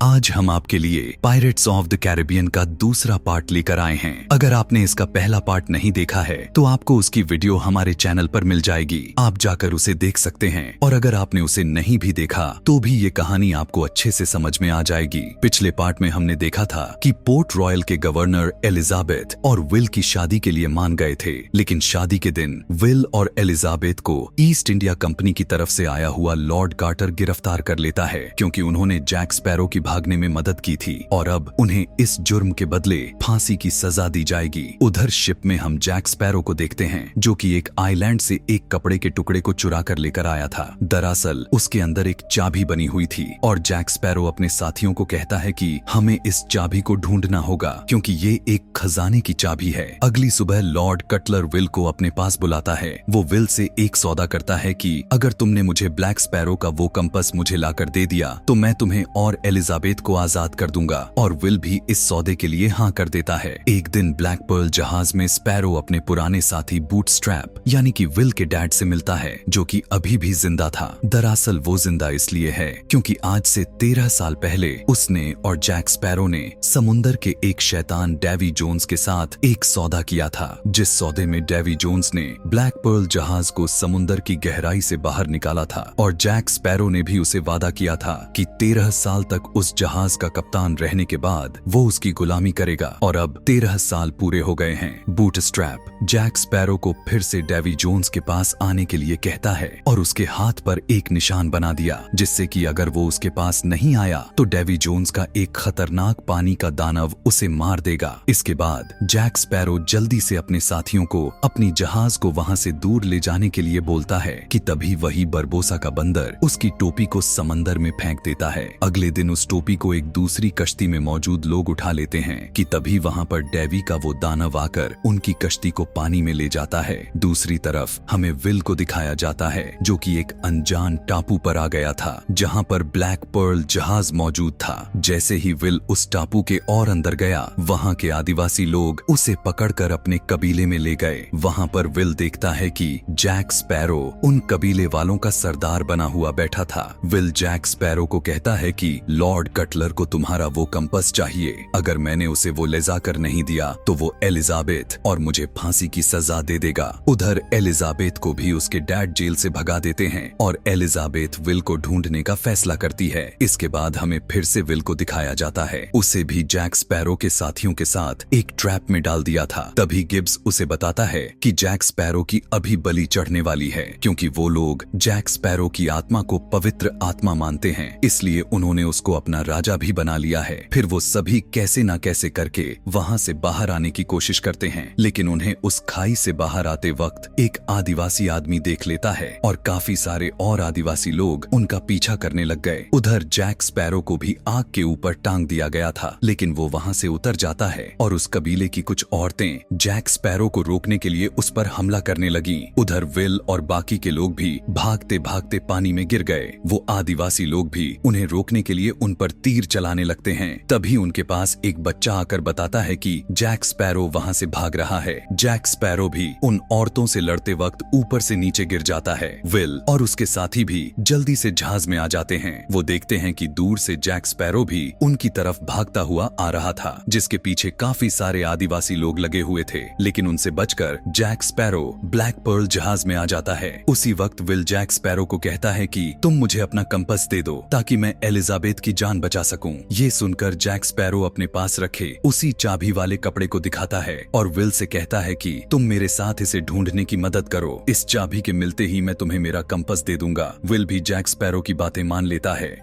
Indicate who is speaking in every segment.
Speaker 1: आज हम आपके लिए पायरेट्स ऑफ द कैरिबियन का दूसरा पार्ट लेकर आए हैं। अगर आपने इसका पहला पार्ट नहीं देखा है तो आपको उसकी वीडियो हमारे चैनल पर मिल जाएगी, आप जाकर उसे देख सकते हैं। और अगर आपने उसे नहीं भी देखा तो भी ये कहानी आपको अच्छे से समझ में आ जाएगी। पिछले पार्ट में हमने देखा था कि पोर्ट रॉयल के गवर्नर एलिजाबेथ और विल की शादी के लिए मान गए थे, लेकिन शादी के दिन विल और एलिजाबेथ को ईस्ट इंडिया कंपनी की तरफ से आया हुआ लॉर्ड कार्टर गिरफ्तार कर लेता है, क्योंकि उन्होंने जैक स्पैरो की भागने में मदद की थी और अब उन्हें इस जुर्म के बदले फांसी की सजा दी जाएगी। उधर शिप में हम जैक स्पैरो को देखते हैं, जो कि एक आइलैंड से एक कपड़े के टुकड़े को चुरा कर लेकर आया था। दरअसल उसके अंदर एक चाबी बनी हुई थी और जैक स्पैरो अपने साथियों को कहता है कि हमें इस चाबी को ढूंढना होगा, क्योंकि ये एक खजाने की चाबी है। अगली सुबह लॉर्ड कटलर विल को अपने पास बुलाता है। वो विल से एक सौदा करता है कि अगर तुमने मुझे ब्लैक स्पैरो का वो कंपास मुझे लाकर दे दिया तो मैं तुम्हें और एलिजाबेथ को आजाद कर दूंगा, और विल भी इस सौदे के लिए हाँ कर देता है। एक दिन ब्लैक पर्ल जहाज में स्पैरो अपने पुराने साथी बूटस्ट्रैप यानी कि विल के डैड से मिलता है, जो कि अभी भी जिंदा था। दरअसल वो जिंदा इसलिए है क्योंकि आज से 13 साल पहले उसने और जैक स्पैरो ने समुंदर के एक शैतान डेवी जोन्स के साथ एक सौदा किया था, जिस सौदे में डेवी जोन्स ने ब्लैक पर्ल जहाज को समुंदर की गहराई से बाहर निकाला था और जैक स्पैरो ने भी उसे वादा किया था कि 13 साल तक उस जहाज का कप्तान रहने के बाद वो उसकी गुलामी करेगा। और अब 13 साल पूरे हो गए हैं। बूटस्ट्रैप जैक स्पैरो को फिर से डेवी जोन्स के पास आने के लिए कहता है और उसके हाथ पर एक निशान बना दिया, जिससे कि अगर वो उसके पास नहीं आया तो डेवी जोन्स का एक खतरनाक पानी का दानव उसे मार देगा। इसके बाद जैक स्पैरो जल्दी से अपने साथियों को अपनी जहाज को वहां से दूर ले जाने के लिए बोलता है कि तभी वही बरबोसा का बंदर उसकी टोपी को समंदर में फेंक देता है। अगले दिन उस टोपी को एक दूसरी कश्ती में मौजूद लोग उठा लेते हैं कि तभी वहां पर डेवी का वो दानव आकर उनकी कश्ती को पानी में ले जाता है। दूसरी तरफ हमें विल को दिखाया जाता है, जो कि एक अनजान टापू पर आ गया था जहां पर ब्लैक पर्ल जहाज मौजूद था। जैसे ही विल उस टापू के और अंदर गया, वहां के आदिवासी लोग उसे पकड़कर अपने कबीले में ले गए। वहां पर विल देखता है कि जैक स्पैरो उन कबीले वालों का सरदार बना हुआ बैठा था। विल जैक स्पैरो को कहता है कि लॉर्ड कटलर को तुम्हारा वो कंपास चाहिए, अगर मैंने उसे वो ले जाकर नहीं दिया तो वो एलिजाबेथ और मुझे फांसी की सजा दे देगा। उधर एलिजाबेथ को भी उसके डैड जेल से भगा देते हैं और एलिजाबेथ विल को ढूंढने का फैसला करती है। इसके बाद हमें फिर से विल को दिखाया जाता है। उसे भी जैक स्पैरो के साथियों के साथ एक ट्रैप में डाल दिया था। तभी गिब्स उसे बताता है कि जैक स्पैरो की अभी बलि चढ़ने वाली है, क्योंकि वो लोग जैक स्पैरो की आत्मा को पवित्र आत्मा मानते हैं, इसलिए उन्होंने उसको अपना राजा भी बना लिया है। फिर वो सभी कैसे ना कैसे करके वहां से बाहर आने की कोशिश करते हैं, लेकिन उन्हें उस खाई से बाहर आते वक्त एक आदिवासी आदमी देख लेता है और काफी सारे और आदिवासी लोग उनका पीछा करने लग गए। उधर जैक स्पैरो को भी आग के ऊपर टांग दिया गया था, लेकिन वो वहां से उतर जाता है और उस कबीले की कुछ औरतें जैक स्पैरो को रोकने के लिए उस पर हमला करने लगी। उधर विल और बाकी के लोग भी भागते भागते पानी में गिर गए। वो आदिवासी लोग भी उन्हें रोकने के लिए उन पर तीर चलाने लगते हैं। तभी उनके पास एक बच्चा आकर बताता है कि जैक स्पैरो वहां से भाग रहा है। जैक स्पैरो भी उन औरतों से लड़ते वक्त ऊपर से नीचे गिर जाता है। विल और उसके साथी भी जल्दी से जहाज में आ जाते हैं। वो देखते हैं कि दूर से जैक स्पैरो भी उनकी तरफ भागता हुआ आ रहा था, जिसके पीछे काफी सारे आदिवासी लोग लगे हुए थे, लेकिन उनसे बचकर जैक स्पैरो ब्लैक पर्ल जहाज में आ जाता है। उसी वक्त विल जैक स्पैरो को कहता है कि तुम मुझे अपना कंपास दे दो ताकि मैं एलिजाबेथ की जान बचा सकूं। ये सुनकर जैक स्पैरो अपने पास रखे उसी चाबी वाले कपड़े को दिखाता है और विल से कहता है कि तुम मेरे साथ इसे ढूंढने की मदद करो, इस चाबी के मिलते ही मैं तुम्हें मेरा कंपास दे दूंगा। विल भी जैक स्पैरो की बातें मान लेता है।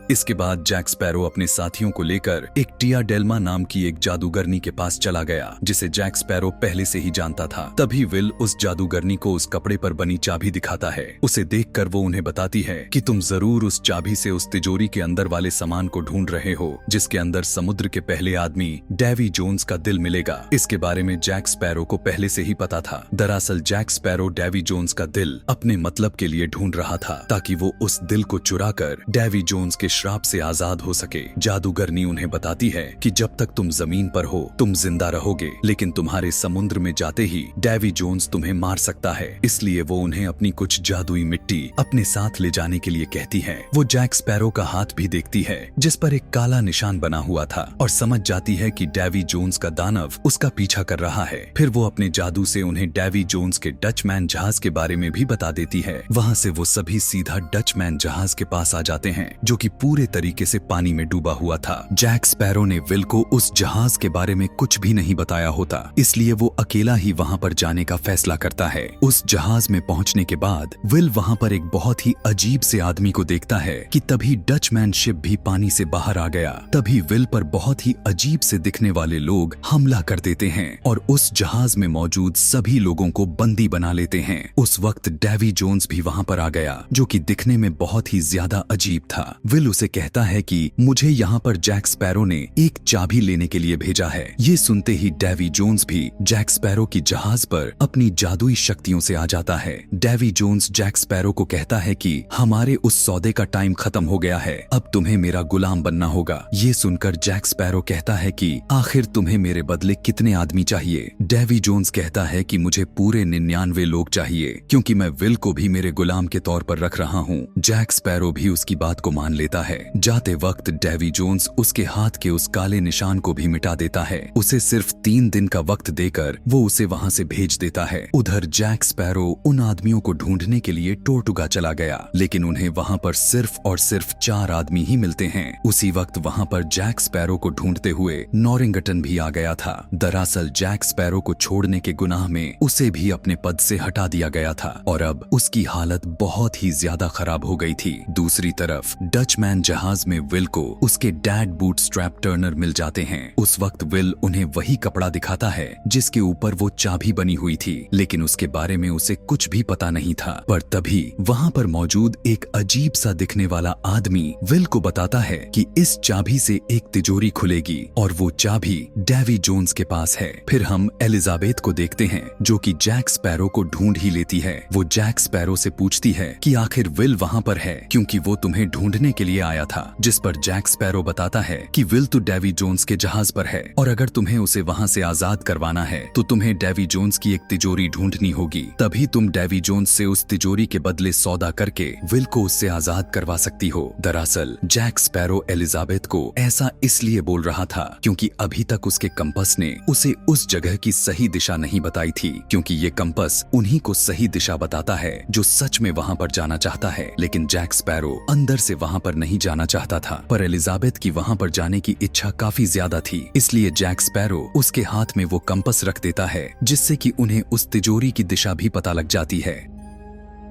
Speaker 1: इसके बाद जैक स्पैरो अपने साथियों को लेकर एक टिया डेल्मा नाम की एक जादूगरनी के पास चला गया, जिसे जैक स्पैरो पहले से ही जानता था। तभी विल उस जादूगरनी को उस कपड़े पर बनी चाबी दिखाता है। उसे देखकर वो उन्हें बताती है कि तुम जरूर उस चाबी से उस तिजोरी के अंदर वाले सामान को ढूंढ रहे हो, जिसके अंदर समुद्र के पहले आदमी डेवी जोन्स का दिल मिलेगा। इसके बारे में जैक स्पैरो को पहले से ही पता था। दरअसल जैक स्पैरो डेवी जोन्स का दिल अपने मतलब के लिए ढूंढ रहा था, ताकि वो उस दिल को चुरा कर डेवी जोन्स के श्राप से आजाद हो सके। जादूगरनी उन्हें बताती है कि जब तक तुम जमीन पर हो तुम जिंदा रहोगे, लेकिन तुम्हारे समुद्र में जाते ही डेवी जोन्स तुम्हें मार सकता है। इसलिए वो उन्हें अपनी कुछ जादुई मिट्टी अपने साथ ले जाने के लिए कहती है। वो जैक स्पैरो का हाथ भी देखती है जिस पर एक काला निशान बना हुआ था और समझ जाती है कि डेवी जोन्स का दानव उसका पीछा कर रहा है। फिर वो अपने जादू से उन्हें डेवी जोन्स के डचमैन जहाज के बारे में भी बता देती है। वहाँ से वो सभी सीधा डचमैन जहाज के पास आ जाते हैं जो कि पूरे तरीके से पानी में डूबा हुआ था। जैक स्पैरो ने विल को उस जहाज के बारे में कुछ भी नहीं बताया होता, इसलिए वो अकेला ही वहाँ पर जाने का फैसला करता है। उस जहाज में पहुँचने के बाद विल वहाँ पर एक बहुत ही अजीब से आदमी को देखता है कि तभी डचमैन शिप भी पानी से बाहर आ गया। तभी विल पर बहुत ही अजीब से दिखने वाले लोग हमला कर देते हैं और उस जहाज में मौजूद सभी लोगों को बंदी बना लेते हैं। उस वक्त डेवी जोन्स भी वहाँ पर आ गया जो कि दिखने में बहुत ही ज्यादा अजीब था। विल उसे कहता है कि मुझे यहाँ पर जैक स्पैरो ने एक चाबी लेने के लिए भेजा है। ये सुनते ही डेवी जोन्स भी जैक स्पैरो की जहाज पर अपनी जादुई शक्तियों से आ जाता है। डेवी जोन्स जैक स्पैरो को कहता है कि हमारे उस सौदे का टाइम खत्म हो गया है, अब तुम्हें मेरा गुलाम बनना होगा। ये सुनकर जैक स्पैरो कहता है कि आखिर तुम्हें मेरे बदले कितने आदमी चाहिए? डेवी जोन्स कहता है कि मुझे पूरे 99 लोग चाहिए क्योंकि मैं विल को भी मेरे गुलाम के तौर पर रख रहा हूँ। जैक स्पैरो भी उसकी बात को मान लेता है। जाते वक्त डेवी जोन्स उसके हाथ के उस काले निशान को भी मिटा देता है। उसे सिर्फ 3 दिन का वक्त देकर वो उसे वहाँ से भेज देता है। उधर जैक स्पैरो उन आदमियों को ढूंढने के लिए टोर्टुगा चला गया, लेकिन उन्हें वहाँ पर सिर्फ और सिर्फ 4 आदमी ही मिलते हैं। उसी वक्त वहाँ पर जैक स्पैरो को ढूंढते हुए नॉरिंगटन भी आ गया था। दरअसल जैक स्पैरो को छोड़ने के गुनाह में उसे भी अपने पद से हटा दिया गया था और अब उसकी हालत बहुत ही ज्यादा खराब हो गई थी। दूसरी तरफ डचमैन जहाज में विल को उसके डैड बूटस्ट्रैप टर्नर मिल जाते हैं। उस वक्त विल उन्हें वही कपड़ा दिखाता है जिसके ऊपर वो चाबी बनी हुई थी, लेकिन उसके बारे में उसे कुछ भी पता नहीं था। पर तभी वहाँ पर मौजूद एक अजीब सा दिखने वाला आदमी विल को बताता है कि इस चाबी से एक तिजोरी खुलेगी और वो चाबी डेवी जोन्स के पास है। फिर हम एलिजाबेथ को देखते हैं जो कि जैक स्पैरो को ढूंढ ही लेती है। वो जैक स्पैरो से पूछती है कि आखिर विल वहाँ पर है क्योंकि वो तुम्हें ढूंढने के लिए आया था, जिस पर जैक स्पैरो बताता है कि विल तो डेवी जोन्स के जहाज पर है और अगर तुम्हें उसे वहाँ से आजाद करवाना है तो तुम्हें डेवी जोन्स की एक तिजोरी ढूंढनी होगी, तभी तुम डेवी जोन्स से उस तिजोरी के बदले सौदा करके विल को उससे आजाद करवा सकती हो। दरअसल जैक स्पैरो एलिजाबेथ को ऐसा इसलिए बोल रहा था क्योंकि अभी तक उसके कंपस ने उसे उस जगह की सही दिशा नहीं बताई थी, क्योंकि ये कंपस उन्हीं को सही दिशा बताता है जो सच में वहाँ पर जाना चाहता है। लेकिन जैक स्पैरो अंदर से वहाँ पर नहीं जाना चाहता था, पर एलिजाबेथ की वहाँ पर जाने की इच्छा काफी ज्यादा थी, इसलिए जैक स्पैरो उसके हाथ में वो कंपस रख देता है जिससे कि उन्हें उस तिजोरी की दिशा भी पता लग जाती है।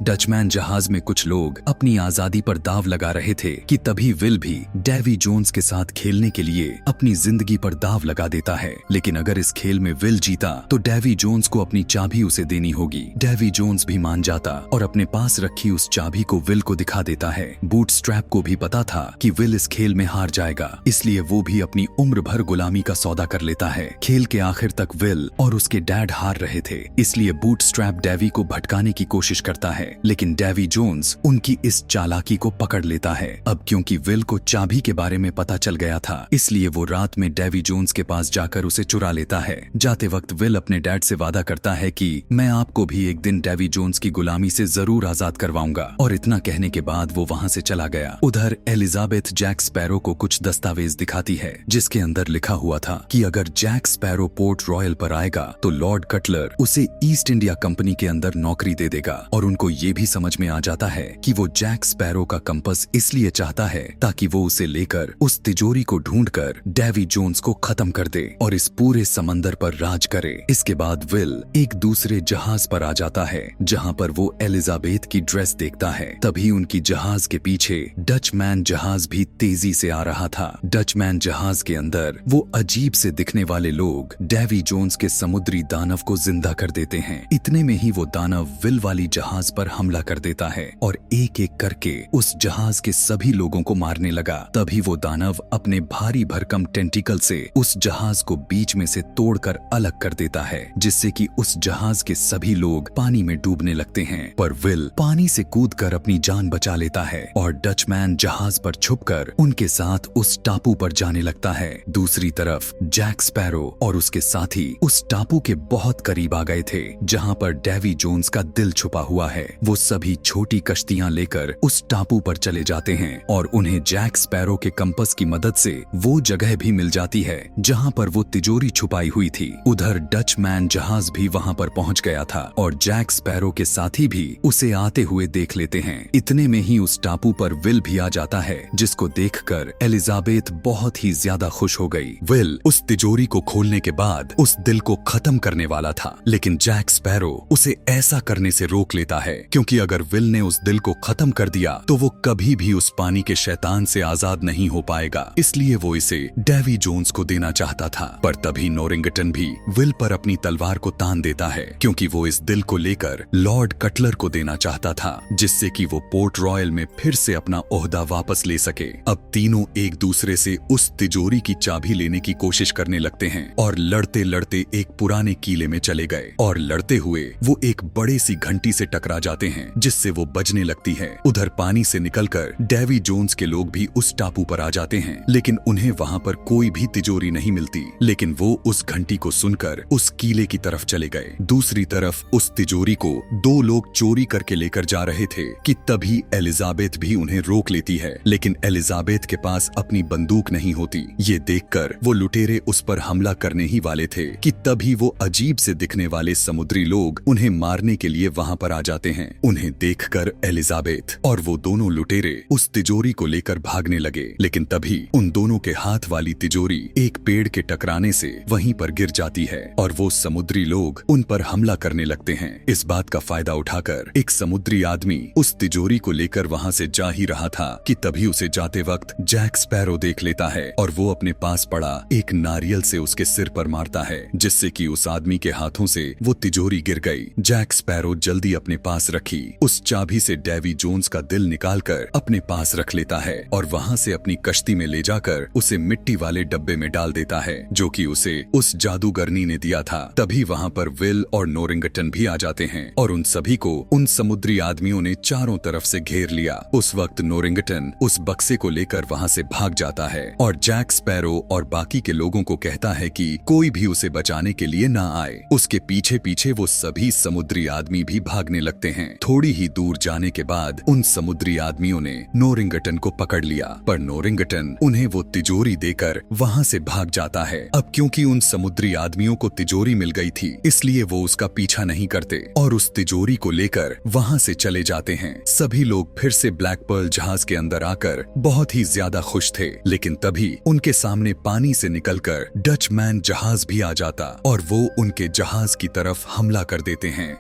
Speaker 1: डचमैन जहाज में कुछ लोग अपनी आजादी पर दाव लगा रहे थे कि तभी विल भी डेवी जोन्स के साथ खेलने के लिए अपनी जिंदगी पर दाव लगा देता है। लेकिन अगर इस खेल में विल जीता तो डेवी जोन्स को अपनी चाबी उसे देनी होगी। डेवी जोन्स भी मान जाता और अपने पास रखी उस चाबी को विल को दिखा देता है। बूटस्ट्रैप को भी पता था कि विल इस खेल में हार जाएगा, इसलिए वो भी अपनी उम्र भर गुलामी का सौदा कर लेता है। खेल के आखिर तक विल और उसके डैड हार रहे थे, इसलिए बूटस्ट्रैप डेवी को भटकाने की कोशिश करता है, लेकिन डेवी जोन्स उनकी इस चालाकी को पकड़ लेता है। अब क्योंकि विल को चाबी के बारे में पता चल गया था, इसलिए वो रात में डेवी जोन्स के पास जाकर उसे चुरा लेता है। जाते वक्त विल अपने डैड से वादा करता है कि मैं आपको भी एक दिन डेवी जोन्स की गुलामी से जरूर आजाद करवाऊंगा, और इतना कहने के बाद वो वहाँ से चला गया। उधर एलिजाबेथ जैक स्पैरो को कुछ दस्तावेज दिखाती है जिसके अंदर लिखा हुआ था कि अगर जैक स्पैरो पोर्ट रॉयल पर आएगा तो लॉर्ड कटलर उसे ईस्ट इंडिया कंपनी के अंदर नौकरी दे देगा। और उनको ये भी समझ में आ जाता है कि वो जैक स्पैरो का कंपस इसलिए चाहता है ताकि वो उसे लेकर उस तिजोरी को ढूंढकर डेवी जोन्स को खत्म कर दे और इस पूरे समंदर पर राज करे। इसके बाद विल एक दूसरे जहाज पर आ जाता है जहां पर वो एलिजाबेथ की ड्रेस देखता है। तभी उनकी जहाज के पीछे डचमैन जहाज भी तेजी से आ रहा था। डचमैन जहाज के अंदर वो अजीब से दिखने वाले लोग डेवी जोन्स के समुद्री दानव को जिंदा कर देते हैं। इतने में ही वो दानव विल वाली जहाज पर हमला कर देता है और एक एक करके उस जहाज के सभी लोगों को मारने लगा। तभी वो दानव अपने भारी भरकम टेंटिकल से उस जहाज को बीच में से तोड़कर अलग कर देता है, जिससे कि उस जहाज के सभी लोग पानी में डूबने लगते हैं। पर विल पानी से कूदकर अपनी जान बचा लेता है और डचमैन जहाज पर छुपकर उनके साथ उस टापू पर जाने लगता है। दूसरी तरफ जैक स्पैरो और उसके साथी उस टापू के बहुत करीब आ गए थे जहां पर डेवी जोन्स का दिल छुपा हुआ है। वो सभी छोटी कश्तियां लेकर उस टापू पर चले जाते हैं और उन्हें जैक स्पैरो के कंपास की मदद से वो जगह भी मिल जाती है जहां पर वो तिजोरी छुपाई हुई थी। उधर डचमैन जहाज भी वहां पर पहुंच गया था और जैक स्पैरो के साथी भी उसे आते हुए देख लेते हैं। इतने में ही उस टापू पर विल भी आ जाता है, जिसको देखकर एलिजाबेथ बहुत ही ज्यादा खुश हो गई। विल उस तिजोरी को खोलने के बाद उस दिल को खत्म करने वाला था, लेकिन जैक स्पैरो उसे ऐसा करने से रोक लेता है, क्योंकि अगर विल ने उस दिल को खत्म कर दिया तो वो कभी भी उस पानी के शैतान से आजाद नहीं हो पाएगा। इसलिए वो इसे डेवी जोन्स को देना चाहता था। पर तभी नोरिंगटन भी विल पर अपनी तलवार को तान देता है, क्योंकि वो इस दिल को लेकर लॉर्ड कटलर को देना चाहता था, जिससे कि वो पोर्ट रॉयल में फिर से अपना ओहदा वापस ले सके। अब तीनों एक दूसरे से उस तिजोरी की चाबी लेने की कोशिश करने लगते हैं और लड़ते लड़ते एक पुराने किले में चले गए और लड़ते हुए वो एक बड़े सी घंटी से टकरा जाते हैं, जिससे वो बजने लगती है। उधर पानी से निकलकर डेवी जोन्स के लोग भी उस टापू पर आ जाते हैं, लेकिन उन्हें वहां पर कोई भी तिजोरी नहीं मिलती। लेकिन वो उस घंटी को सुनकर उस किले की तरफ चले गए। दूसरी तरफ उस तिजोरी को दो लोग चोरी करके लेकर जा रहे थे कि तभी एलिजाबेथ भी उन्हें रोक लेती है, लेकिन एलिजाबेथ के पास अपनी बंदूक नहीं होती। ये देखकर वो लुटेरे उस पर हमला करने ही वाले थे कि तभी वो अजीब से दिखने वाले समुद्री लोग उन्हें मारने के लिए वहां पर आ जाते हैं। उन्हें देखकर एलिजाबेथ और वो दोनों लुटेरे उस तिजोरी को लेकर भागने लगे, लेकिन तभी उन दोनों के हाथ वाली तिजोरी एक पेड़ के टकराने से वहीं पर गिर जाती है और वो समुद्री लोग उन पर हमला करने लगते हैं। इस बात का फायदा उठाकर एक समुद्री आदमी उस तिजोरी को लेकर वहां से जा ही रहा था कि तभी उसे जाते वक्त जैक स्पैरो देख लेता है और वो अपने पास पड़ा एक नारियल से उसके सिर पर मारता है, जिससे कि उस आदमी के हाथों से वो तिजोरी गिर गई। जैक स्पैरो जल्दी अपने पास रखी उस चाबी से डेवी जोन्स का दिल निकालकर अपने पास रख लेता है और वहां से अपनी कश्ती में ले जाकर उसे मिट्टी वाले डब्बे में डाल देता है, जो कि उसे उस जादूगरनी ने दिया था। तभी वहां पर विल और नोरिंगटन भी आ जाते हैं और उन सभी को उन समुद्री आदमियों ने चारों तरफ से घेर लिया। उस वक्त नोरिंगटन उस बक्से को लेकर वहां से भाग जाता है और जैक स्पैरो और बाकी के लोगों को कहता है कि कोई भी उसे बचाने के लिए ना आए। उसके पीछे पीछे वो सभी समुद्री आदमी भी भागने लगते हैं। थोड़ी ही दूर जाने के बाद उन समुद्री आदमियों ने नोरिंगटन को पकड़ लिया, पर नोरिंगटन उन्हें वो तिजोरी देकर वहां से भाग जाता है। अब क्योंकि उन समुद्री आदमियों को तिजोरी मिल गई थी, इसलिए वो उसका पीछा नहीं करते और उस तिजोरी को लेकर वहां से चले जाते हैं। सभी लोग फिर से ब्लैक पर्ल जहाज के अंदर आकर बहुत ही ज्यादा खुश थे, लेकिन तभी उनके सामने पानी से निकलकर डचमैन जहाज भी आ जाता और वो उनके जहाज की तरफ हमला कर देते हैं।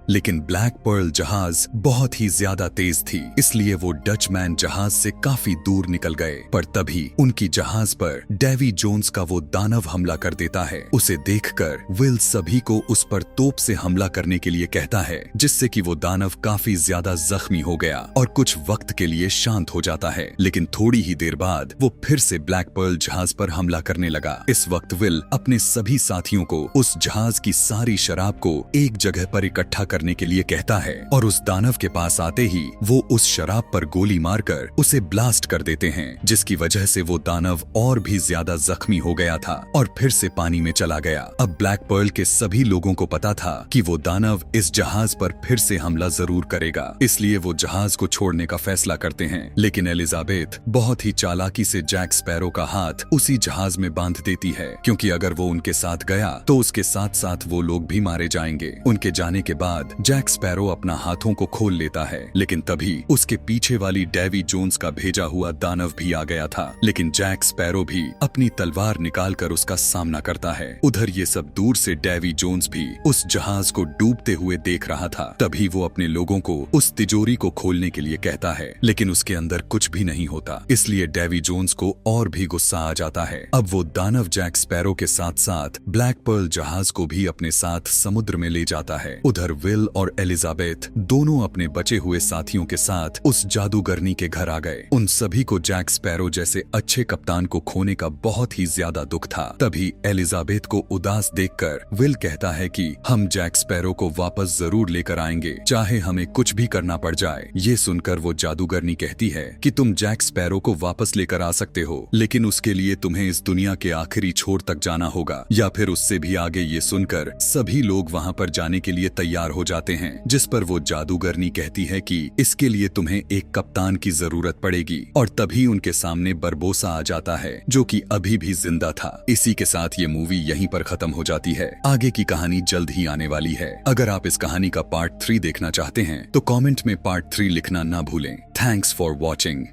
Speaker 1: लेकिन ब्लैक पर्ल जहाज बहुत ही ज्यादा तेज थी, इसलिए वो डचमैन जहाज से काफी दूर निकल गए। पर तभी उनकी जहाज पर डेवी जोन्स का वो दानव हमला कर देता है। उसे देखकर विल सभी को उस पर तोप से हमला करने के लिए कहता है, जिससे कि वो दानव काफी ज्यादा जख्मी हो गया और कुछ वक्त के लिए शांत हो जाता है। लेकिन थोड़ी ही देर बाद वो फिर से ब्लैक पर्ल जहाज पर हमला करने लगा। इस वक्त विल अपने सभी साथियों को उस जहाज की सारी शराब को एक जगह पर इकट्ठा करने के लिए कहता है और उस दानव के पास आते ही वो उस शराब पर गोली मारकर उसे ब्लास्ट कर देते हैं, जिसकी वजह से वो दानव और भी ज्यादा जख्मी हो गया था और फिर से पानी में चला गया। अब ब्लैक पर्ल के सभी लोगों को पता था कि वो दानव इस जहाज पर फिर से हमला जरूर करेगा, इसलिए वो जहाज को छोड़ने का फैसला करते हैं। लेकिन एलिजाबेथ बहुत ही चालाकी से जैक स्पैरो का हाथ उसी जहाज में बांध देती है, क्योंकि अगर वो उनके साथ गया तो उसके साथ साथ वो लोग भी मारे जाएंगे। उनके जाने के बाद जैक स्पैरो अपना हाथों को खोल लेता है, लेकिन तभी उसके पीछे वाली डेवी जोन्स का भेजा हुआ दानव भी आ गया था। लेकिन जैक स्पैरो भी अपनी तलवार निकालकर उसका सामना करता है। उधर ये सब दूर से डेवी जोन्स भी उस जहाज को डूबते हुए देख रहा था। तभी वो अपने लोगों को उस तिजोरी को खोलने के लिए कहता है, लेकिन उसके अंदर कुछ भी नहीं होता, इसलिए डेवी जोन्स को और भी गुस्सा आ जाता है। अब वो दानव जैक स्पैरो के साथ साथ ब्लैक पर्ल जहाज को भी अपने साथ समुद्र में ले जाता है। उधर विल विल और एलिजाबेथ दोनों अपने बचे हुए साथियों के साथ उस जादूगरनी के घर आ गए। उन सभी को जैक स्पैरो जैसे अच्छे कप्तान को खोने का बहुत ही ज्यादा दुख था। तभी एलिजाबेथ को उदास देखकर विल कहता है कि हम जैक स्पैरो को वापस जरूर लेकर आएंगे, चाहे हमें कुछ भी करना पड़ जाए। ये सुनकर वो जादूगरनी कहती है कि तुम जैक स्पैरो को वापस लेकर आ सकते हो, लेकिन उसके लिए तुम्हें इस दुनिया के आखिरी छोर तक जाना होगा या फिर उससे भी आगे। ये सुनकर सभी लोग वहाँ पर जाने के लिए तैयार हो जाते हैं, जिस पर वो जादूगरनी कहती है कि इसके लिए तुम्हें एक कप्तान की जरूरत पड़ेगी। और तभी उनके सामने बरबोसा आ जाता है, जो कि अभी भी जिंदा था। इसी के साथ ये मूवी यहीं पर खत्म हो जाती है। आगे की कहानी जल्द ही आने वाली है। अगर आप इस कहानी का पार्ट 3 देखना चाहते हैं तो कमेंट में पार्ट 3 लिखना ना भूलें। Thanks for watching.